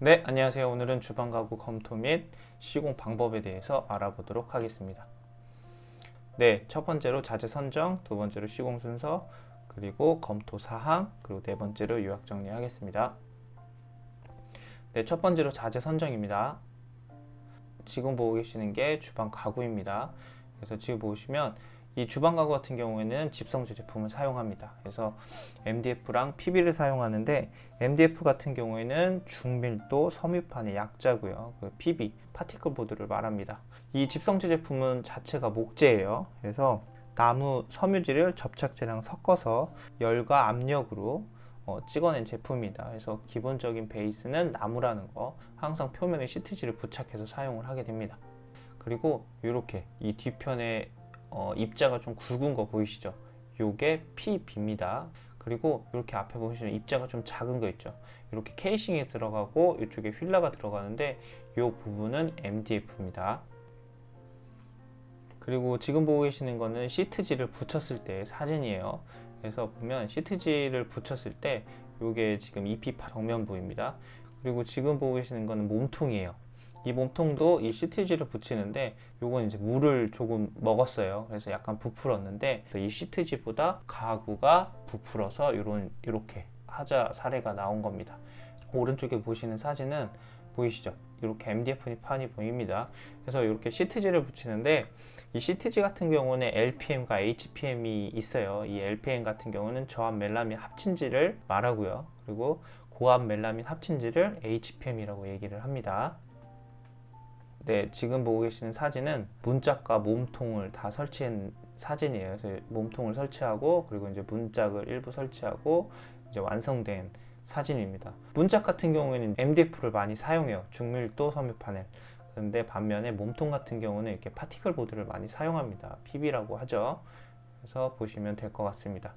네, 안녕하세요. 오늘은 주방 가구 검토 및 시공 방법에 대해서 알아보도록 하겠습니다. 네, 첫 번째로 자재 선정, 두 번째로 시공 순서, 그리고 검토 사항, 그리고 네 번째로 요약 정리하겠습니다. 네, 첫 번째로 자재 선정입니다. 지금 보고 계시는 게 주방 가구입니다. 그래서 지금 보시면 이 주방 가구 같은 경우에는 집성제 제품을 사용합니다. 그래서 MDF랑 PB를 사용하는데 MDF 같은 경우에는 중밀도 섬유판의 약자고요. 그 PB, 파티클 보드를 말합니다. 이 집성제 제품은 자체가 목재예요. 그래서 나무 섬유질을 접착제랑 섞어서 열과 압력으로 찍어낸 제품이다. 그래서 기본적인 베이스는 나무라는 거, 항상 표면에 시트지를 부착해서 사용을 하게 됩니다. 그리고 이렇게 이 뒤편에 입자가 좀 굵은 거 보이시죠? 요게 PB입니다. 그리고 이렇게 앞에 보시면 입자가 좀 작은 거 있죠? 이렇게 케이싱이 들어가고 이쪽에 휠라가 들어가는데 이 부분은 MDF입니다. 그리고 지금 보고 계시는 거는 시트지를 붙였을 때 사진이에요. 그래서 보면 시트지를 붙였을 때 이게 지금 EP 정면부입니다. 그리고 지금 보고 계시는 거는 몸통이에요. 이 몸통도 이 시트지를 붙이는데 요건 이제 물을 조금 먹었어요. 그래서 약간 부풀었는데 이 시트지보다 가구가 부풀어서 이렇게 하자 사례가 나온 겁니다. 오른쪽에 보시는 사진은 보이시죠? 이렇게 MDF 판이 보입니다. 그래서 이렇게 시트지를 붙이는데 이 시트지 같은 경우는 LPM과 HPM이 있어요. 이 LPM 같은 경우는 저압 멜라민 합친지를 말하고요. 그리고 고압 멜라민 합친지를 HPM이라고 얘기를 합니다. 네, 지금 보고 계시는 사진은 문짝과 몸통을 다 설치한 사진이에요. 그래서 몸통을 설치하고 그리고 이제 문짝을 일부 설치하고 이제 완성된 사진입니다. 문짝 같은 경우에는 MDF를 많이 사용해요. 중밀도 섬유 파넬. 근데 반면에 몸통 같은 경우는 이렇게 파티클 보드를 많이 사용합니다. PB라고 하죠. 그래서 보시면 될 것 같습니다.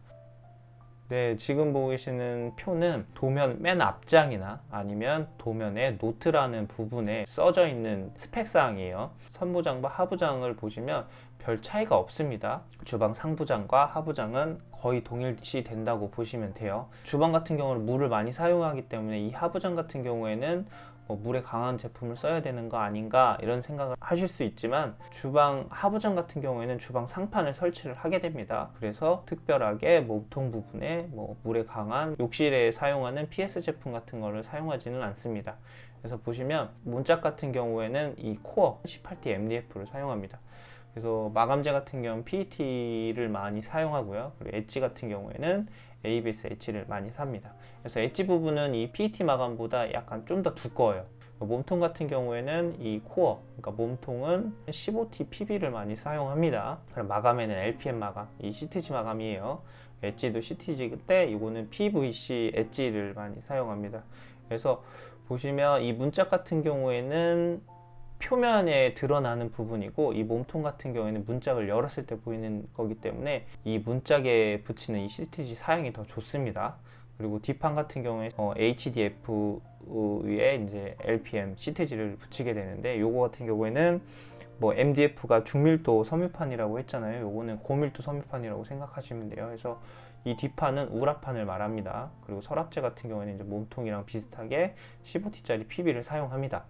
네, 지금 보고 계시는 표는 도면 맨 앞장이나 아니면 도면의 노트라는 부분에 써져 있는 스펙 사항이에요. 선부장과 하부장을 보시면 별 차이가 없습니다. 주방 상부장과 하부장은 거의 동일시 된다고 보시면 돼요. 주방 같은 경우는 물을 많이 사용하기 때문에 이 하부장 같은 경우에는 물에 강한 제품을 써야 되는 거 아닌가 이런 생각을 하실 수 있지만 주방 하부장 같은 경우에는 주방 상판을 설치를 하게 됩니다. 그래서 특별하게 몸통 부분에 물에 강한 욕실에 사용하는 PS 제품 같은 거를 사용하지는 않습니다. 그래서 보시면 문짝 같은 경우에는 이 코어 18T MDF를 사용합니다. 그래서 마감재 같은 경우는 PET를 많이 사용하고요. 그리고 엣지 같은 경우에는 ABS 엣지를 많이 삽니다. 그래서 엣지 부분은 이 PET 마감보다 약간 좀 더 두꺼워요. 몸통 같은 경우에는 이 코어, 그러니까 몸통은 15T PB를 많이 사용합니다. 마감에는 LPM 마감, 이 CTG 마감이에요. 엣지도 CTG 그때 이거는 PVC 엣지를 많이 사용합니다. 그래서 보시면 이 문짝 같은 경우에는 표면에 드러나는 부분이고 이 몸통 같은 경우에는 문짝을 열었을 때 보이는 거기 때문에 이 문짝에 붙이는 이 CTG 사용이 더 좋습니다. 그리고 뒷판 같은 경우에 HDF 위에 이제 LPM CTG를 붙이게 되는데 요거 같은 경우에는 MDF가 중밀도 섬유판이라고 했잖아요. 요거는 고밀도 섬유판이라고 생각하시면 돼요. 그래서 이 뒷판은 우라판을 말합니다. 그리고 서랍재 같은 경우에는 이제 몸통이랑 비슷하게 15T짜리 PB를 사용합니다.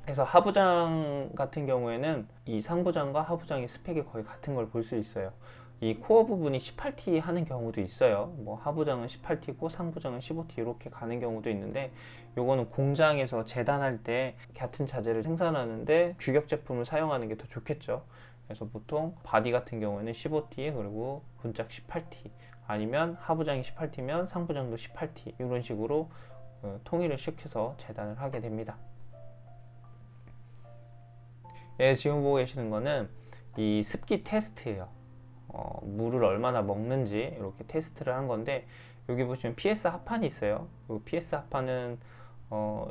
그래서 하부장 같은 경우에는 이 상부장과 하부장의 스펙이 거의 같은 걸 볼 수 있어요. 이 코어 부분이 18T 하는 경우도 있어요. 하부장은 18T고 상부장은 15T 이렇게 가는 경우도 있는데 요거는 공장에서 재단할 때 같은 자재를 생산하는데 규격 제품을 사용하는 게 더 좋겠죠. 그래서 보통 바디 같은 경우에는 15T 그리고 문짝 18T 아니면 하부장이 18T면 상부장도 18T 이런 식으로 통일을 시켜서 재단을 하게 됩니다. 예, 지금 보고 계시는 거는 이 습기 테스트예요. 물을 얼마나 먹는지 이렇게 테스트를 한 건데 여기 보시면 PS 합판이 있어요. PS 합판은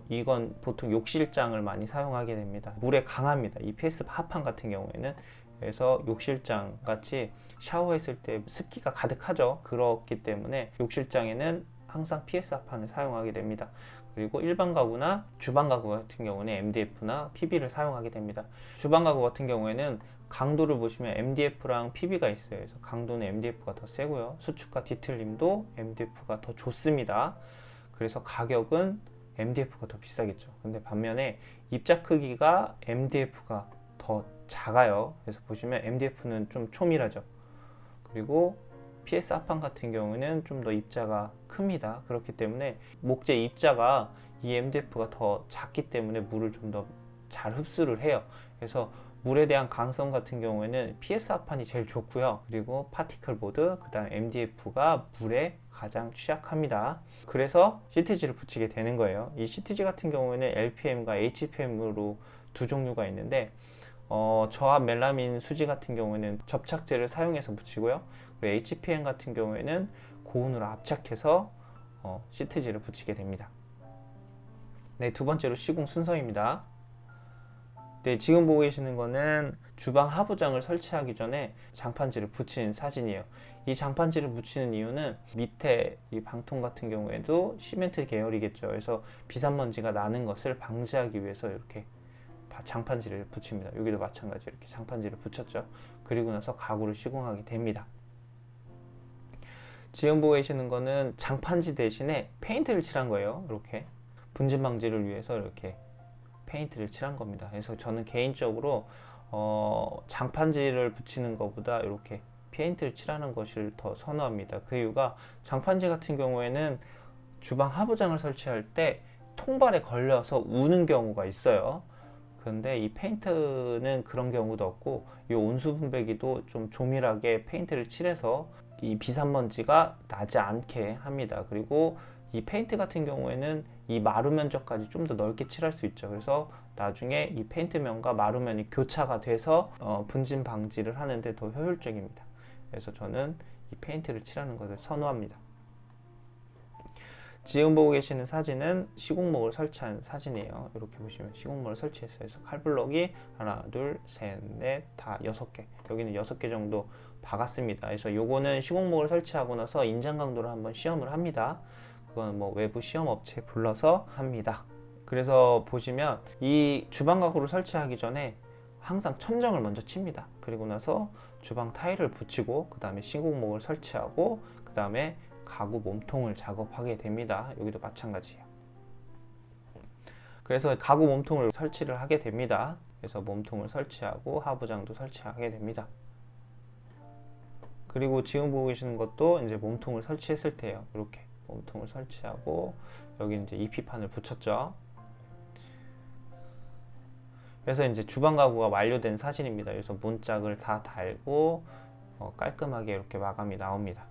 이건 보통 욕실장을 많이 사용하게 됩니다. 물에 강합니다. 이 PS 합판 같은 경우에는 그래서 욕실장 같이 샤워했을 때 습기가 가득하죠. 그렇기 때문에 욕실장에는 항상 PS 합판을 사용하게 됩니다. 그리고 일반 가구나 주방 가구 같은 경우는 MDF나 PB를 사용하게 됩니다. 주방 가구 같은 경우에는 강도를 보시면 MDF랑 PB가 있어요. 그래서 강도는 MDF가 더 세고요. 수축과 뒤틀림도 MDF가 더 좋습니다. 그래서 가격은 MDF가 더 비싸겠죠. 근데 반면에 입자 크기가 MDF가 더 작아요. 그래서 보시면 MDF는 좀 초밀하죠. 그리고 PS 합판 같은 경우는 좀 더 입자가 큽니다. 그렇기 때문에 목재 입자가 이 MDF가 더 작기 때문에 물을 좀 더 잘 흡수를 해요. 그래서 물에 대한 강성 같은 경우에는 PS 합판이 제일 좋고요. 그리고 파티클 보드, 그 다음 MDF가 물에 가장 취약합니다. 그래서 CTG를 붙이게 되는 거예요. 이 CTG 같은 경우에는 LPM과 HPM으로 두 종류가 있는데 저압 멜라민 수지 같은 경우에는 접착제를 사용해서 붙이고요. 그리고 HPM 같은 경우에는 고온으로 압착해서 CTG를 붙이게 됩니다. 네, 두 번째로 시공 순서입니다. 네, 지금 보고 계시는 거는 주방 하부장을 설치하기 전에 장판지를 붙인 사진이에요. 이 장판지를 붙이는 이유는 밑에 이 방통 같은 경우에도 시멘트 계열이겠죠. 그래서 비산먼지가 나는 것을 방지하기 위해서 이렇게 장판지를 붙입니다. 여기도 마찬가지로 이렇게 장판지를 붙였죠. 그리고 나서 가구를 시공하게 됩니다. 지금 보고 계시는 거는 장판지 대신에 페인트를 칠한 거예요. 이렇게 분진 방지를 위해서 이렇게 페인트를 칠한 겁니다. 그래서 저는 개인적으로 장판지를 붙이는 것보다 이렇게 페인트를 칠하는 것을 더 선호합니다. 그 이유가 장판지 같은 경우에는 주방 하부장을 설치할 때 통발에 걸려서 우는 경우가 있어요. 그런데 이 페인트는 그런 경우도 없고, 이 온수 분배기도 좀 조밀하게 페인트를 칠해서 이 비산먼지가 나지 않게 합니다. 그리고 이 페인트 같은 경우에는 이 마루 면적까지 좀 더 넓게 칠할 수 있죠. 그래서 나중에 이 페인트면과 마루면이 교차가 돼서 분진 방지를 하는데 더 효율적입니다. 그래서 저는 이 페인트를 칠하는 것을 선호합니다. 지금 보고 계시는 사진은 시공목을 설치한 사진이에요. 이렇게 보시면 시공목을 설치했어요. 그래서 칼블럭이 하나, 둘, 셋, 넷, 다 6개. 여기는 6개 정도 박았습니다. 그래서 요거는 시공목을 설치하고 나서 인장 강도를 한번 시험을 합니다. 그건 뭐 외부 시험 업체 불러서 합니다. 그래서 보시면 이 주방 가구를 설치하기 전에 항상 천정을 먼저 칩니다. 그리고 나서 주방 타일을 붙이고 그 다음에 시공목을 설치하고 그 다음에 가구 몸통을 작업하게 됩니다. 여기도 마찬가지예요. 그래서 가구 몸통을 설치를 하게 됩니다. 그래서 몸통을 설치하고 하부장도 설치하게 됩니다. 그리고 지금 보고 계시는 것도 이제 몸통을 설치했을 때예요. 이렇게 몸통을 설치하고 여기 이제 EP판을 붙였죠. 그래서 이제 주방 가구가 완료된 사진입니다. 그래서 문짝을 다 달고 깔끔하게 이렇게 마감이 나옵니다.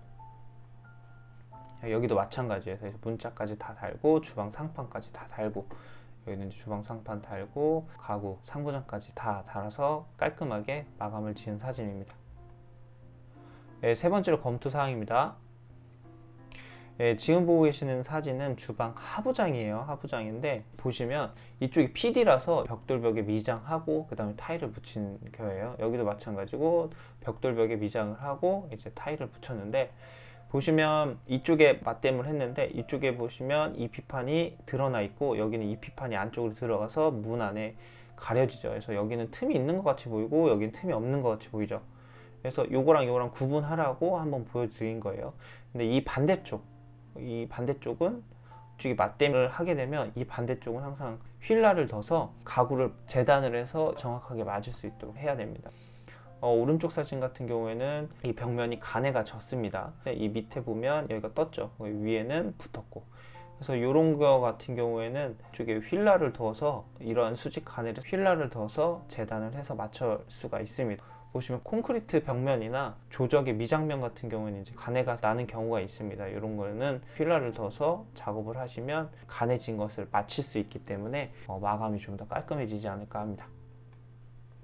여기도 마찬가지예요. 그래서 문짝까지 다 달고 주방 상판까지 다 달고 여기는 이제 주방 상판 달고 가구 상부장까지 다 달아서 깔끔하게 마감을 지은 사진입니다. 네, 세 번째로 검토 사항입니다. 네, 지금 보고 계시는 사진은 주방 하부장이에요. 하부장인데 보시면 이쪽이 PD라서 벽돌벽에 미장하고 그 다음에 타일을 붙인 거예요. 여기도 마찬가지고 벽돌벽에 미장을 하고 이제 타일을 붙였는데 보시면 이쪽에 맞댐을 했는데 이쪽에 보시면 EP판이 드러나 있고 여기는 EP판이 안쪽으로 들어가서 문 안에 가려지죠. 그래서 여기는 틈이 있는 것 같이 보이고 여기는 틈이 없는 것 같이 보이죠. 그래서 요거랑 요거랑 구분하라고 한번 보여드린 거예요. 근데 이 반대쪽은 이쪽이 맞댐을 하게 되면 이 반대쪽은 항상 휠라를 둬서 가구를 재단을 해서 정확하게 맞을 수 있도록 해야 됩니다. 오른쪽 사진 같은 경우에는 이 벽면이 가네가 졌습니다. 이 밑에 보면 여기가 떴죠. 위에는 붙었고. 그래서 이런 거 같은 경우에는 이쪽에 휠라를 둬서 이러한 수직 가네를 휠라를 둬서 재단을 해서 맞출 수가 있습니다. 보시면 콘크리트 벽면이나 조적의 미장면 같은 경우는 이제 가네가 나는 경우가 있습니다. 이런 거는 휠라를 둬서 작업을 하시면 가네진 것을 맞출 수 있기 때문에 마감이 좀 더 깔끔해지지 않을까 합니다.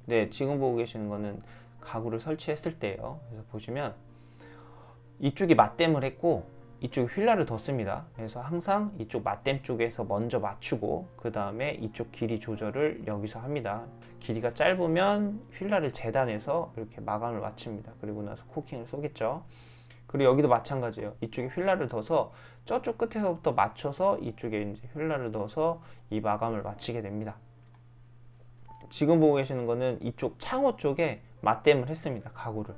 네, 지금 보고 계시는 거는 가구를 설치했을 때예요. 그래서 보시면 이쪽이 맞댐을 했고 이쪽에 휠라를 뒀습니다. 그래서 항상 이쪽 맞댐 쪽에서 먼저 맞추고 그 다음에 이쪽 길이 조절을 여기서 합니다. 길이가 짧으면 휠라를 재단해서 이렇게 마감을 마칩니다. 그리고 나서 코킹을 쏘겠죠. 그리고 여기도 마찬가지예요. 이쪽에 휠라를 둬서 저쪽 끝에서부터 맞춰서 이쪽에 이제 휠라를 넣어서 이 마감을 마치게 됩니다. 지금 보고 계시는 거는 이쪽 창호 쪽에 맞댐을 했습니다. 가구를.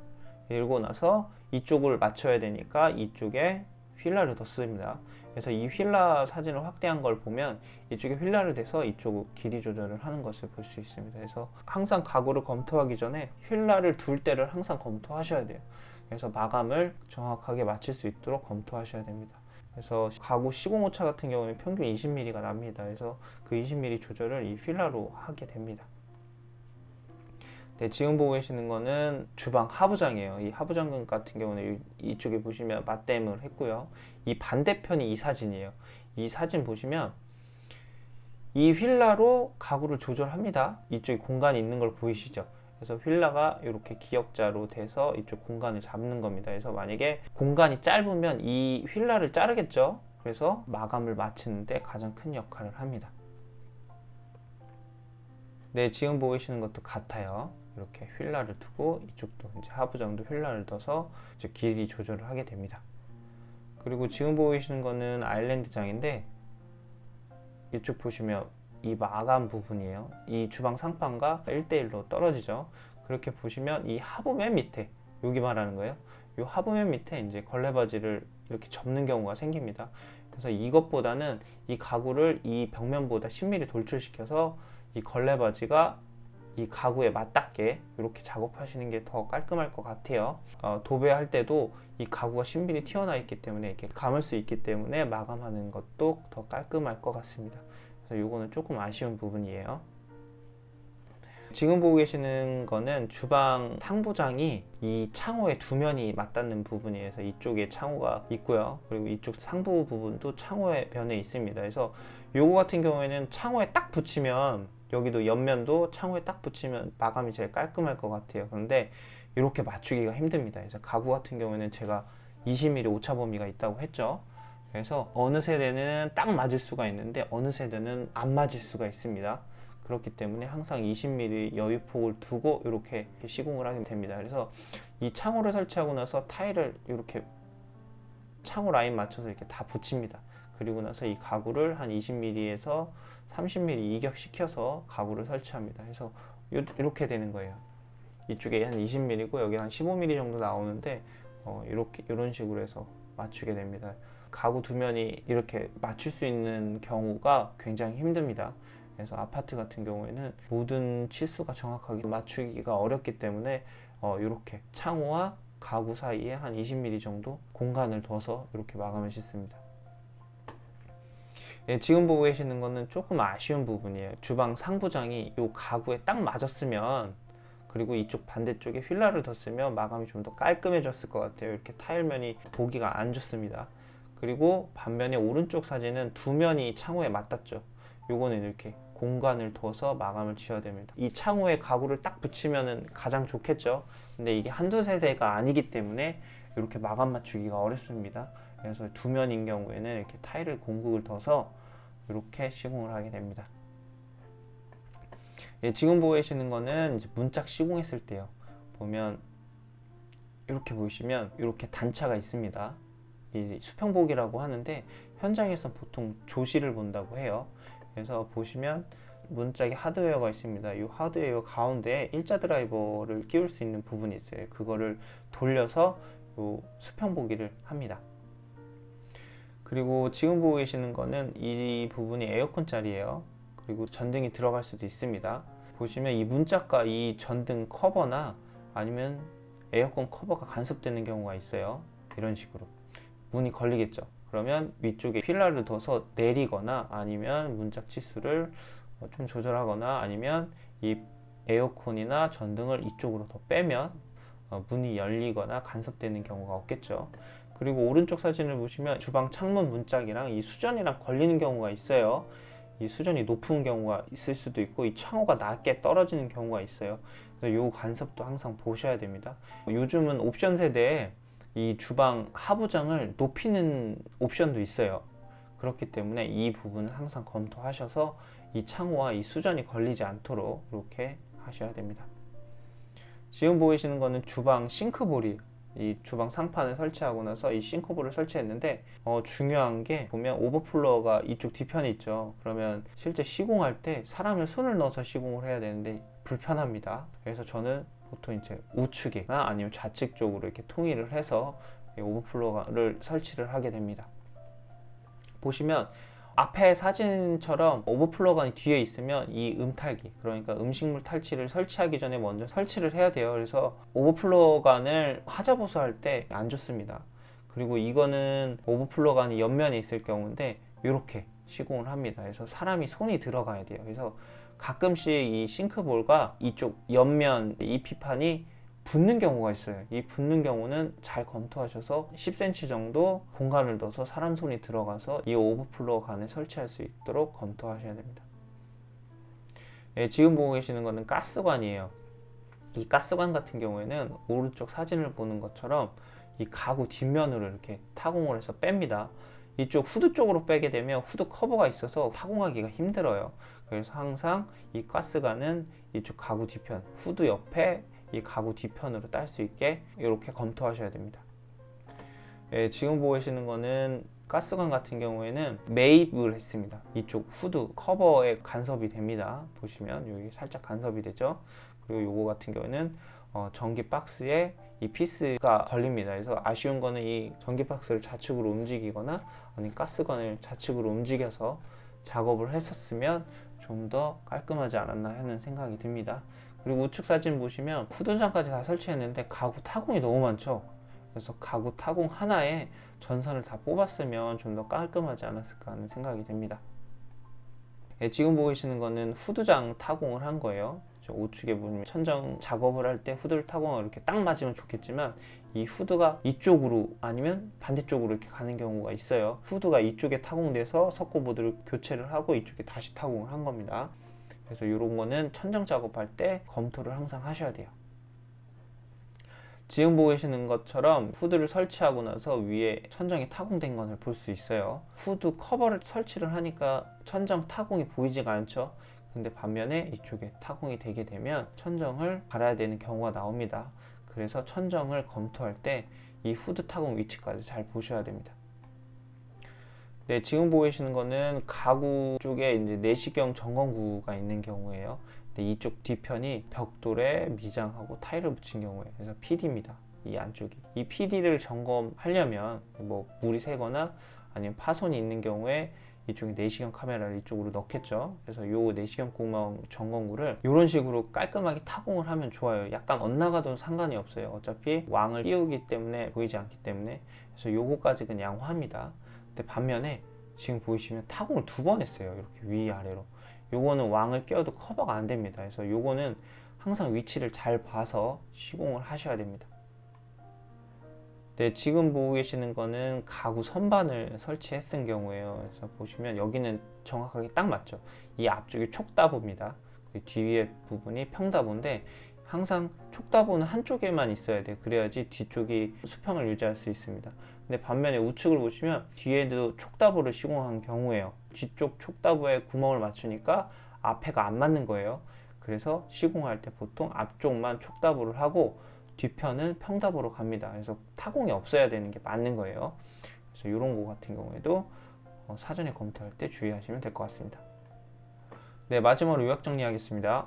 그리고 나서 이쪽을 맞춰야 되니까 이쪽에 휠라를 뒀습니다. 그래서 이 휠라 사진을 확대한 걸 보면 이쪽에 휠라를 대서 이쪽 길이 조절을 하는 것을 볼 수 있습니다. 그래서 항상 가구를 검토하기 전에 휠라를 둘 때를 항상 검토하셔야 돼요. 그래서 마감을 정확하게 맞출 수 있도록 검토하셔야 됩니다. 그래서 가구 시공오차 같은 경우는 평균 20mm가 납니다. 그래서 그 20mm 조절을 이 휠라로 하게 됩니다. 네, 지금 보고 계시는 거는 주방 하부장이에요. 이 하부장 같은 경우는 이쪽에 보시면 맞댐을 했고요. 이 반대편이 이 사진이에요. 이 사진 보시면 이 휠라로 가구를 조절합니다. 이쪽에 공간이 있는 걸 보이시죠? 그래서 휠라가 이렇게 기역자로 돼서 이쪽 공간을 잡는 겁니다. 그래서 만약에 공간이 짧으면 이 휠라를 자르겠죠? 그래서 마감을 맞추는데 가장 큰 역할을 합니다. 네, 지금 보고 계시는 것도 같아요. 이렇게 휠라를 두고 이쪽도 이제 하부장도 휠라를 둬서 이제 길이 조절을 하게 됩니다. 그리고 지금 보고 계시는 거는 아일랜드장인데 이쪽 보시면 이 마감 부분이에요. 이 주방 상판과 1대1로 떨어지죠. 그렇게 보시면 이 하부 맨 밑에, 여기 말하는 거예요. 이 하부 맨 밑에 이제 걸레바지를 이렇게 접는 경우가 생깁니다. 그래서 이것보다는 이 가구를 이 벽면보다 10mm 돌출시켜서 이 걸레바지가 이 가구에 맞닿게 이렇게 작업하시는 게 더 깔끔할 것 같아요. 도배할 때도 이 가구가 10mm 튀어나와 있기 때문에 이렇게 감을 수 있기 때문에 마감하는 것도 더 깔끔할 것 같습니다. 그래서 이거는 조금 아쉬운 부분이에요. 지금 보고 계시는 거는 주방 상부장이 이 창호의 두 면이 맞닿는 부분이에요. 그래서 이쪽에 창호가 있고요. 그리고 이쪽 상부 부분도 창호의 면에 있습니다. 그래서 요거 같은 경우에는 창호에 딱 붙이면, 여기도 옆면도 창호에 딱 붙이면 마감이 제일 깔끔할 것 같아요. 그런데 이렇게 맞추기가 힘듭니다. 그래서 가구 같은 경우에는 제가 20mm 오차 범위가 있다고 했죠. 그래서 어느 세대는 딱 맞을 수가 있는데 어느 세대는 안 맞을 수가 있습니다. 그렇기 때문에 항상 20mm 여유폭을 두고 이렇게 시공을 하게 됩니다. 그래서 이 창호를 설치하고 나서 타일을 이렇게 창호 라인 맞춰서 이렇게 다 붙입니다. 그리고 나서 이 가구를 한 20mm에서 30mm 이격시켜서 가구를 설치합니다. 그래서 이렇게 되는 거예요. 이쪽에 한 20mm고 여기 한 15mm 정도 나오는데 이런 식으로 해서 맞추게 됩니다. 가구 두 면이 이렇게 맞출 수 있는 경우가 굉장히 힘듭니다. 그래서 아파트 같은 경우에는 모든 치수가 정확하게 맞추기가 어렵기 때문에 이렇게 창호와 가구 사이에 한 20mm 정도 공간을 둬서 이렇게 마감을 싣습니다. 예, 지금 보고 계시는 거는 조금 아쉬운 부분이에요. 주방 상부장이 이 가구에 딱 맞았으면, 그리고 이쪽 반대쪽에 휠라를 뒀으면 마감이 좀 더 깔끔해졌을 것 같아요. 이렇게 타일면이 보기가 안 좋습니다. 그리고 반면에 오른쪽 사진은 두 면이 창호에 맞닿죠. 요거는 이렇게 공간을 둬서 마감을 지어야 됩니다. 이 창호에 가구를 딱 붙이면 가장 좋겠죠. 근데 이게 한두 세대가 아니기 때문에 이렇게 마감 맞추기가 어렵습니다. 그래서 두 면인 경우에는 이렇게 타일을 공극을 둬서 이렇게 시공을 하게 됩니다. 예, 지금 보고 계시는 거는 이제 문짝 시공했을 때요. 보면 이렇게 보시면 이렇게 단차가 있습니다. 이 수평복이라고 하는데 현장에서 보통 조시를 본다고 해요. 그래서 보시면 문짝에 하드웨어가 있습니다. 이 하드웨어 가운데에 일자 드라이버를 끼울 수 있는 부분이 있어요. 그거를 돌려서 이 수평보기를 합니다. 그리고 지금 보고 계시는 거는 이 부분이 에어컨 자리예요. 그리고 전등이 들어갈 수도 있습니다. 보시면 이 문짝과 이 전등 커버나 아니면 에어컨 커버가 간섭되는 경우가 있어요. 이런 식으로 문이 걸리겠죠. 그러면 위쪽에 필러를 둬서 내리거나 아니면 문짝 치수를 좀 조절하거나 아니면 이 에어컨이나 전등을 이쪽으로 더 빼면 문이 열리거나 간섭되는 경우가 없겠죠. 그리고 오른쪽 사진을 보시면 주방 창문 문짝이랑 이 수전이랑 걸리는 경우가 있어요. 이 수전이 높은 경우가 있을 수도 있고 이 창호가 낮게 떨어지는 경우가 있어요. 그래서 이 간섭도 항상 보셔야 됩니다. 요즘은 옵션 세대에 이 주방 하부장을 높이는 옵션도 있어요. 그렇기 때문에 이 부분은 항상 검토하셔서 이 창호와 이 수전이 걸리지 않도록 이렇게 하셔야 됩니다. 지금 보이시는 거는 주방 싱크볼이, 이 주방 상판을 설치하고 나서 이 싱크볼을 설치했는데 중요한 게 보면 오버플러가 이쪽 뒤편에 있죠. 그러면 실제 시공할 때 사람의 손을 넣어서 시공을 해야 되는데 불편합니다. 그래서 저는 보통 이제 우측이나 아니면 좌측 쪽으로 이렇게 통일을 해서 오버플로어를 설치를 하게 됩니다. 보시면 앞에 사진처럼 오버플로어관이 뒤에 있으면 이 음탈기, 그러니까 음식물 탈취를 설치하기 전에 먼저 설치를 해야 돼요. 그래서 오버플로어관을 하자보수할 때 안 좋습니다. 그리고 이거는 오버플로어관이 옆면에 있을 경우인데 이렇게 시공을 합니다. 그래서 사람이 손이 들어가야 돼요. 그래서 가끔씩 이 싱크볼과 이쪽 옆면 EP판이 붙는 경우가 있어요. 이 붙는 경우는 잘 검토하셔서 10cm 정도 공간을 넣어서 사람 손이 들어가서 이 오버플로어 관에 설치할 수 있도록 검토하셔야 됩니다. 예, 지금 보고 계시는 것은 가스관이에요. 이 가스관 같은 경우에는 오른쪽 사진을 보는 것처럼 이 가구 뒷면으로 이렇게 타공을 해서 뺍니다. 이쪽 후드 쪽으로 빼게 되면 후드 커버가 있어서 타공하기가 힘들어요. 그래서 항상 이 가스관은 이쪽 가구 뒤편, 후드 옆에 이 가구 뒤편으로 딸 수 있게 이렇게 검토하셔야 됩니다. 예, 지금 보시는 거는 가스관 같은 경우에는 매입을 했습니다. 이쪽 후드 커버에 간섭이 됩니다. 보시면 여기 살짝 간섭이 되죠. 그리고 요거 같은 경우에는 전기 박스에 이 피스가 걸립니다. 그래서 아쉬운 거는 이 전기 박스를 좌측으로 움직이거나 아니면 가스관을 좌측으로 움직여서 작업을 했었으면 좀 더 깔끔하지 않았나 하는 생각이 듭니다. 그리고 우측 사진 보시면 후드장까지 다 설치했는데 가구 타공이 너무 많죠. 그래서 가구 타공 하나에 전선을 다 뽑았으면 좀 더 깔끔하지 않았을까 하는 생각이 듭니다. 예, 지금 보고 계시는 거는 후드장 타공을 한 거예요. 우측에 보면 천정 작업을 할 때 후드를 타공하고 이렇게 딱 맞으면 좋겠지만 이 후드가 이쪽으로 아니면 반대쪽으로 이렇게 가는 경우가 있어요. 후드가 이쪽에 타공돼서 석고보드를 교체를 하고 이쪽에 다시 타공을 한 겁니다. 그래서 이런 거는 천정 작업할 때 검토를 항상 하셔야 돼요. 지금 보고 계시는 것처럼 후드를 설치하고 나서 위에 천정이 타공된 것을 볼 수 있어요. 후드 커버를 설치를 하니까 천정 타공이 보이지가 않죠. 근데 반면에 이쪽에 타공이 되게 되면 천정을 갈아야 되는 경우가 나옵니다. 그래서 천정을 검토할 때 이 후드 타공 위치까지 잘 보셔야 됩니다. 네, 지금 보이시는 거는 가구 쪽에 이제 내시경 점검구가 있는 경우에요. 이쪽 뒤편이 벽돌에 미장하고 타일을 붙인 경우에, 그래서 PD입니다. 이 안쪽이. 이 PD를 점검하려면 뭐 물이 새거나 아니면 파손이 있는 경우에 이쪽에 내시경 카메라를 이쪽으로 넣겠죠. 그래서 요 내시경 구멍 점검구를 이런 식으로 깔끔하게 타공을 하면 좋아요. 약간 엇나가도 상관이 없어요. 어차피 왕을 띄우기 때문에 보이지 않기 때문에. 그래서 요거까지 그냥 양호합니다. 근데 반면에 지금 보이시면 타공을 2번 했어요. 이렇게 위아래로. 요거는 왕을 끼워도 커버가 안 됩니다. 그래서 요거는 항상 위치를 잘 봐서 시공을 하셔야 됩니다. 네, 지금 보고 계시는 거는 가구 선반을 설치했을 경우에요. 그래서 보시면 여기는 정확하게 딱 맞죠. 이 앞쪽이 촉다보입니다. 뒤에 부분이 평다보인데 항상 촉다보는 한쪽에만 있어야 돼요. 그래야지 뒤쪽이 수평을 유지할 수 있습니다. 근데 반면에 우측을 보시면 뒤에도 촉다보를 시공한 경우에요. 뒤쪽 촉다보에 구멍을 맞추니까 앞에가 안 맞는 거예요. 그래서 시공할 때 보통 앞쪽만 촉다보를 하고 뒤편은 평다보로 갑니다. 그래서 타공이 없어야 되는 게 맞는 거예요. 그래서 이런 거 같은 경우에도 사전에 검토할 때 주의하시면 될 것 같습니다. 네, 마지막으로 요약 정리하겠습니다.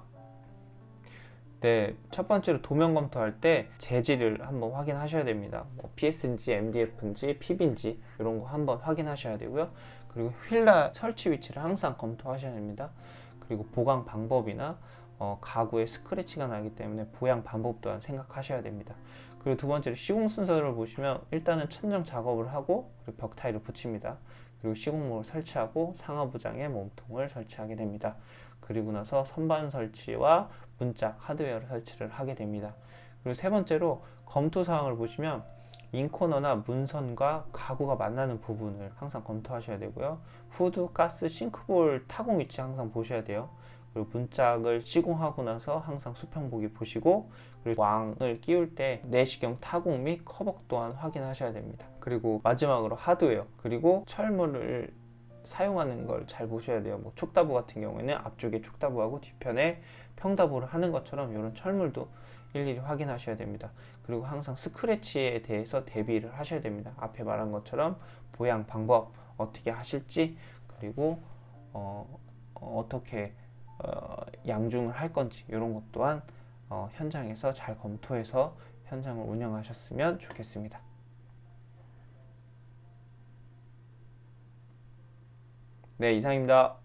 네, 첫 번째로 도면 검토할 때 재질을 한번 확인하셔야 됩니다. 뭐 PS인지 MDF인지 PB인지 이런 거 한번 확인하셔야 되고요. 그리고 휠라 설치 위치를 항상 검토하셔야 됩니다. 그리고 보강 방법이나 가구에 스크래치가 나기 때문에 보양 방법 또한 생각하셔야 됩니다. 그리고 두 번째로 시공 순서를 보시면 일단은 천정 작업을 하고 그리고 벽 타일을 붙입니다. 그리고 시공목을 설치하고 상하부장에 몸통을 설치하게 됩니다. 그리고 나서 선반 설치와 문짝 하드웨어를 설치를 하게 됩니다. 그리고 세 번째로 검토 사항을 보시면 인코너나 문선과 가구가 만나는 부분을 항상 검토하셔야 되고요. 후드, 가스, 싱크볼 타공 위치 항상 보셔야 돼요. 그리고 문짝을 시공하고 나서 항상 수평보기 보시고, 그리고 왕을 끼울 때 내시경 타공 및 커버 또한 확인하셔야 됩니다. 그리고 마지막으로 하드웨어, 그리고 철물을 사용하는 걸 잘 보셔야 돼요. 뭐 촉다부 같은 경우에는 앞쪽에 촉다부하고 뒤편에 평다부를 하는 것처럼 이런 철물도 일일이 확인하셔야 됩니다. 그리고 항상 스크래치에 대해서 대비를 하셔야 됩니다. 앞에 말한 것처럼 보양 방법 어떻게 하실지, 그리고 어떻게 양중을 할 건지 이런 것 또한 현장에서 잘 검토해서 현장을 운영하셨으면 좋겠습니다. 네, 이상입니다.